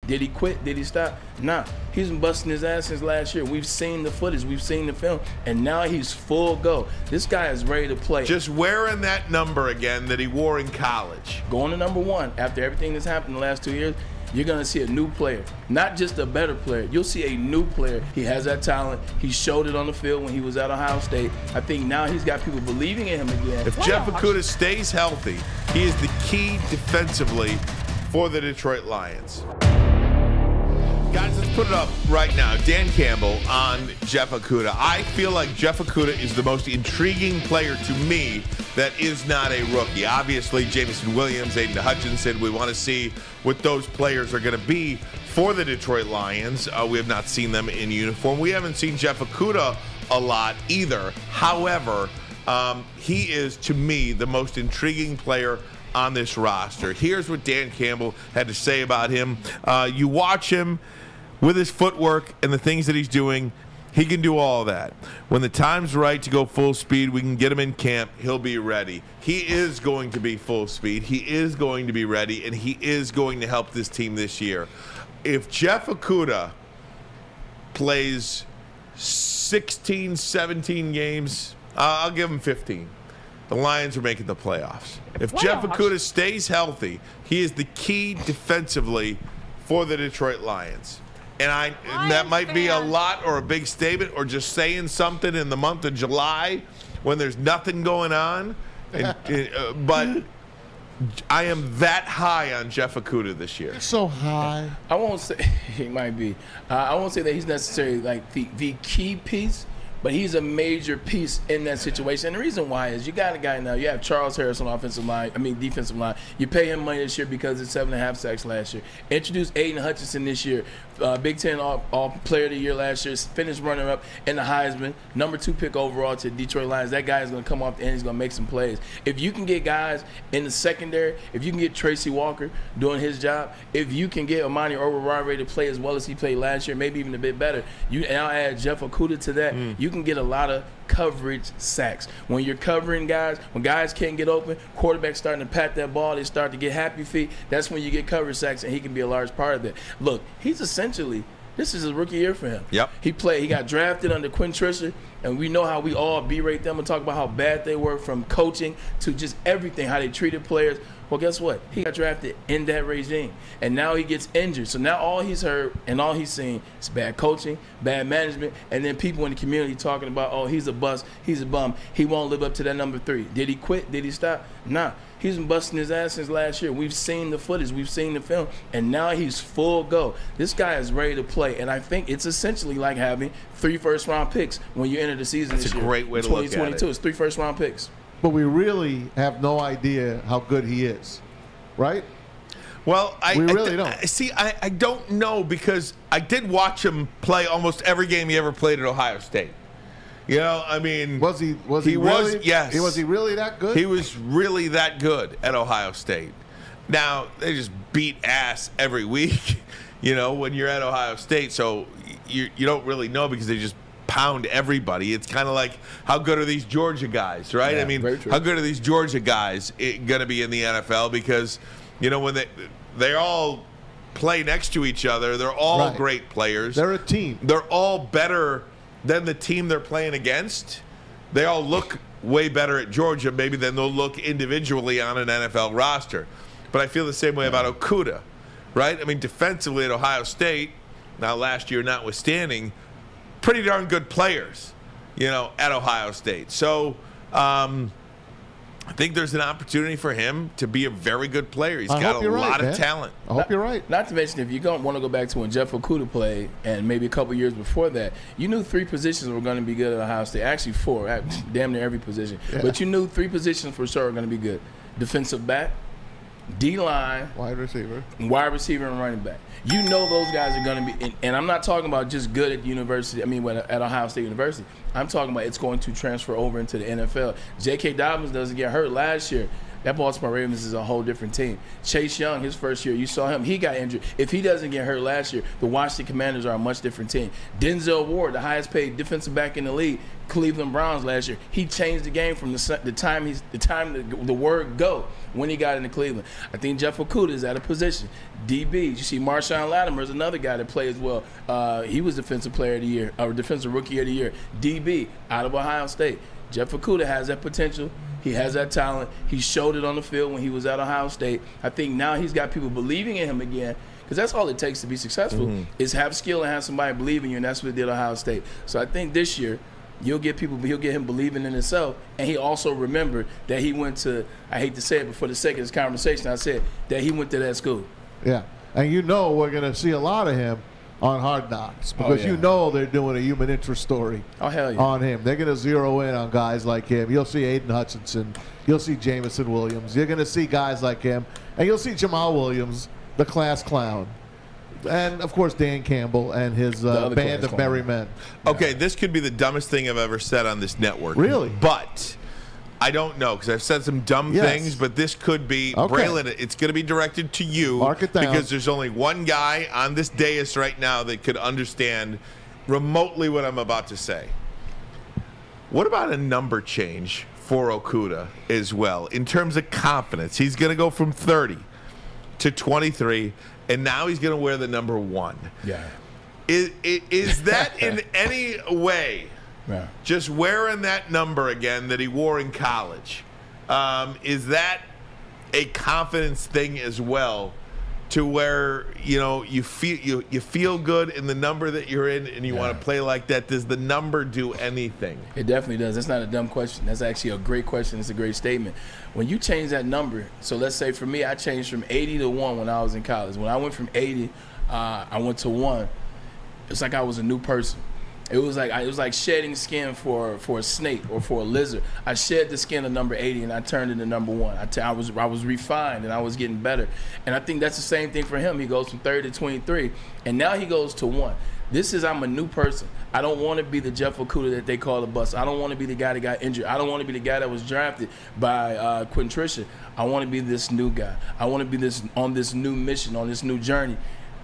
Did he quit? Did he stop? Nah. He's been busting his ass since last year. We've seen the footage. We've seen the film. And now he's full go. This guy is ready to play. Just wearing that number again that he wore in college. Going to number 1 after everything that's happened in the last 2 years, you're going to see a new player. Not just a better player. You'll see a new player. He has that talent. He showed it on the field when he was at Ohio State. I think now he's got people believing in him again. If Jeff Okudah stays healthy, he is the key defensively for the Detroit Lions. Guys, let's put it up right now. Dan Campbell on Jeff Okudah. I feel like Jeff Okudah is the most intriguing player to me that is not a rookie. Obviously, Jameson Williams, Aiden Hutchinson, we want to see what those players are going to be for the Detroit Lions. We have not seen them in uniform. We haven't seen Jeff Okudah a lot either. However, he is, to me, the most intriguing player on this roster. Here's what Dan Campbell had to say about him. You watch him with his footwork and the things that he's doing, he can do all of that. When the time's right to go full speed, we can get him in camp. He'll be ready. He is going to be full speed. He is going to be ready, and he is going to help this team this year. If Jeff Okudah plays 16, 17 games, I'll give him 15. The Lions are making the playoffs. If Jeff Okudah stays healthy, he is the key defensively for the Detroit Lions. And that might be a lot or a big statement or just saying something in the month of July when there's nothing going on. But I am that high on Jeff Okudah this year. So high. I won't say he might be. I won't say that he's necessarily like the key piece, but he's a major piece in that situation. And the reason why is you got a guy now. You have Charles Harris on defensive line. Defensive line. You pay him money this year because it's 7.5 sacks last year. Introduce Aiden Hutchinson this year. Big Ten all Player of the Year last year. Finished runner-up in the Heisman. #2 pick overall to Detroit Lions. That guy is going to come off the end. He's going to make some plays. If you can get guys in the secondary, if you can get Tracy Walker doing his job, if you can get Ermanni to play as well as he played last year, maybe even a bit better, and I'll add Jeff Okudah to that, you can get a lot of coverage sacks. When you're covering guys, when guys can't get open, quarterbacks starting to pat that ball, they start to get happy feet, that's when you get coverage sacks, and he can be a large part of that. Look, he's essentially, this is his rookie year for him. Yep. He got drafted under Quinn Trisha, and we know how we all berate them and talk about how bad they were, from coaching to just everything, how they treated players. Well, guess what? He got drafted in that regime, and now he gets injured. So now all he's heard and all he's seen is bad coaching, bad management, and then people in the community talking about, oh, he's a bust, he's a bum, he won't live up to that #3. Did he quit? Did he stop? Nah. He's been busting his ass since last year. We've seen the footage. We've seen the film. And now he's full go. This guy is ready to play. And I think it's essentially like having 3 first-round picks when you enter the season this year. That's a great way to look at it. 2022, it's 3 first-round picks. But we really have no idea how good he is, right? Well, we really don't. See, I don't know, because I did watch him play almost every game he ever played at Ohio State. You know, I mean, was he really? Yes. Was he really that good? He was really that good at Ohio State. Now, they just beat ass every week, you know, when you're at Ohio State. So you don't really know, because they just pound everybody. It's kind of like, how good are these Georgia guys, right? Yeah, I mean, how good are these Georgia guys going to be in the NFL? Because, you know, when they all play next to each other, they're all great players. They're a team. They're all better than the team they're playing against. They all look way better at Georgia maybe than they'll look individually on an NFL roster. But I feel the same way about Okudah, right? I mean, defensively at Ohio State, now last year notwithstanding, pretty darn good players, you know, at Ohio State. So I think there's an opportunity for him to be a very good player. He's got a lot of talent. I hope you're right. Not to mention, if you want to go back to when Jeff Okudah played, and maybe a couple years before that, you knew 3 positions were going to be good at Ohio State. Actually 4, damn near every position. Yeah. But you knew 3 positions for sure were going to be good. Defensive back, D-line, wide receiver, and running back. You know those guys are going to be, and I'm not talking about just good at university. I mean, at Ohio State University. I'm talking about it's going to transfer over into the NFL. J.K. Dobbins doesn't get hurt last year. that Baltimore Ravens is a whole different team. Chase Young, his first year, you saw him. He got injured. If he doesn't get hurt last year, the Washington Commanders are a much different team. Denzel Ward, the highest paid defensive back in the league, Cleveland Browns last year. He changed the game from the time the word go when he got into Cleveland. I think Jeff Okudah is at a position. DB, you see Marshawn Lattimore is another guy that plays well. He was Defensive Player of the Year, or Defensive Rookie of the Year. DB out of Ohio State. Jeff Okudah has that potential. He has that talent. He showed it on the field when he was at Ohio State. I think now he's got people believing in him again, because that's all it takes to be successful is have skill and have somebody believe in you, and that's what he did at Ohio State. So I think this year he'll get him believing in himself, and he also remembered that he went to, I hate to say it, but for the sake of this conversation, I said that he went to that school. Yeah, and you know we're going to see a lot of him on Hard Knocks, because you know they're doing a human interest story on him. They're going to zero in on guys like him. You'll see Aiden Hutchinson. You'll see Jamison Williams. You're going to see guys like him. And you'll see Jamal Williams, the class clown. And, of course, Dan Campbell and his band of merry men. Okay, this could be the dumbest thing I've ever said on this network. Really? But I don't know, because I've said some dumb things, but this could be, Braylon, it's going to be directed to you. Mark it down. Because there's only one guy on this dais right now that could understand remotely what I'm about to say. What about a number change for Okudah as well, in terms of confidence? He's going to go from 30 to 23, and now he's going to wear the number 1. Yeah. Is that in any way... Yeah. Just wearing that number again that he wore in college, is that a confidence thing as well, to where you feel good in the number that you're in and you want to play like that? Does the number do anything? It definitely does. That's not a dumb question. That's actually a great question. It's a great statement. When you change that number, so let's say for me, I changed from 80 to 1 when I was in college. When I went from 80, I went to 1. It's like I was a new person. It was like shedding skin for a snake or for a lizard. I shed the skin of number 80 and I turned into number 1. I was refined and I was getting better. And I think that's the same thing for him. He goes from 30 to 23, and now he goes to 1. I'm a new person. I don't want to be the Jeff Okudah that they call a bust. I don't want to be the guy that got injured. I don't want to be the guy that was drafted by Quentin Trisha. I want to be this new guy. I want to be on this new mission, on this new journey.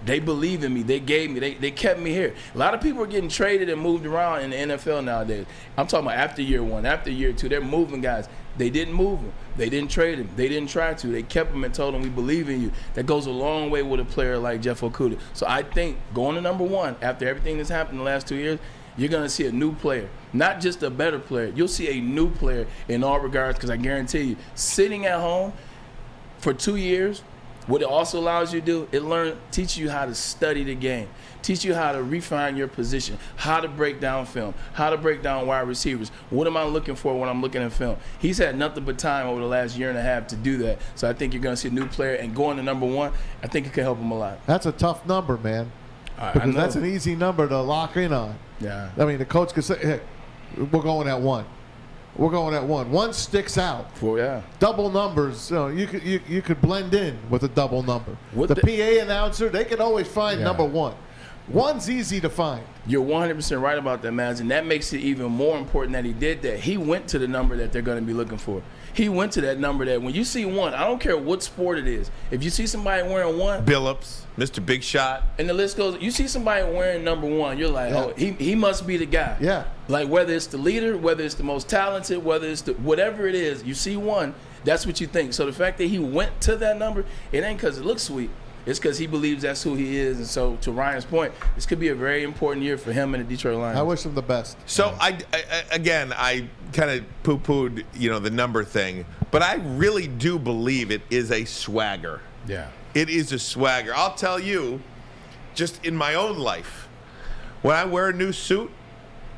They believe in me. They gave me. They kept me here. A lot of people are getting traded and moved around in the NFL nowadays. I'm talking about after year 1, after year 2. They're moving guys. They didn't move them. They didn't trade him. They didn't try to. They kept him and told him, we believe in you. That goes a long way with a player like Jeff Okudah. So I think going to number 1 after everything that's happened in the last 2 years, you're going to see a new player, not just a better player. You'll see a new player in all regards, because I guarantee you, sitting at home for 2 years, what it also allows you to do, teach you how to study the game, teach you how to refine your position, how to break down film, how to break down wide receivers. What am I looking for when I'm looking at film? He's had nothing but time over the last year and a half to do that. So I think you're going to see a new player, and going to number 1, I think it could help him a lot. That's a tough number, man. Because that's an easy number to lock in on. Yeah. I mean, the coach could say, hey, we're going at 1. We're going at 1. 1 sticks out. Double numbers, you could blend in with a double number. The PA announcer, they can always find number 1. 1's easy to find. You're 100% right about that, man. And that makes it even more important that he did that. He went to the number that they're going to be looking for. He went to that number that when you see 1, I don't care what sport it is. If you see somebody wearing 1. Billups, Mr. Big Shot. And the list goes, you see somebody wearing number 1, you're like, oh, he must be the guy. Yeah. Like whether it's the leader, whether it's the most talented, whether it's whatever it is, you see 1, that's what you think. So the fact that he went to that number, it ain't because it looks sweet. It's because he believes that's who he is. And so, to Ryan's point, this could be a very important year for him and the Detroit Lions. I wish him the best. So, I kind of poo-pooed, the number thing. But I really do believe it is a swagger. Yeah. It is a swagger. I'll tell you, just in my own life, when I wear a new suit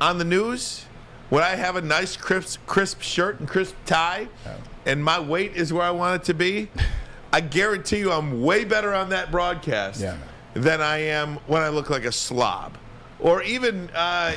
on the news, when I have a nice crisp shirt and crisp tie, and my weight is where I want it to be, I guarantee you I'm way better on that broadcast than I am when I look like a slob. or even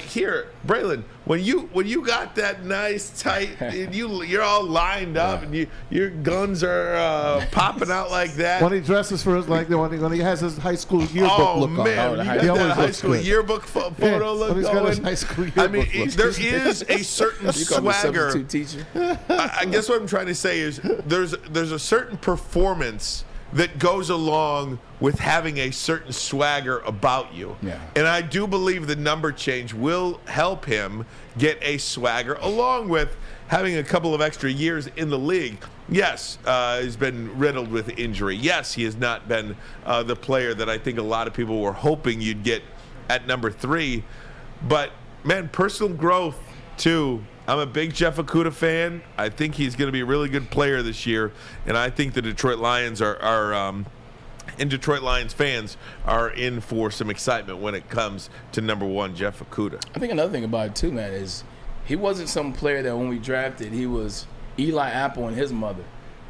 here, Braylon, when you got that nice tight, and you're all lined up, and your guns are popping out like that. When he dresses for his when he has his high school yearbook look on. Man, you got that high school yearbook photo look when he's got his going. high school yearbook I mean, there is a certain swagger. Teacher. I guess what I'm trying to say is there's a certain performance that goes along with having a certain swagger about you. Yeah. And I do believe the number change will help him get a swagger, along with having a couple of extra years in the league. Yes, he's been riddled with injury. Yes, he has not been the player that I think a lot of people were hoping you'd get at number 3. But, man, personal growth, too. I'm a big Jeff Okudah fan. I think he's going to be a really good player this year, and I think the Detroit Lions and Detroit Lions fans are in for some excitement when it comes to number 1, Jeff Okudah. I think another thing about it too, man, is he wasn't some player that when we drafted, he was Eli Apple and his mother.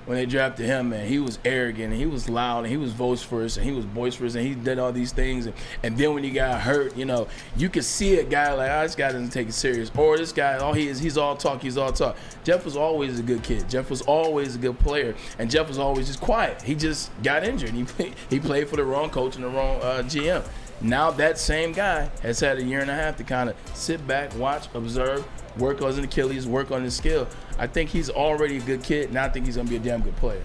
When they drafted him, man, he was arrogant, and he was loud, and he was boisterous, and he was boisterous, and he did all these things. And then when he got hurt, you could see a guy like, this guy doesn't take it serious. Or this guy, he's all talk, he's all talk. Jeff was always a good kid. Jeff was always a good player. And Jeff was always just quiet. He just got injured. He played for the wrong coach and the wrong GM. Now that same guy has had a year and a half to kind of sit back, watch, observe, work on his Achilles, work on his skill. I think he's already a good kid, and I think he's going to be a damn good player.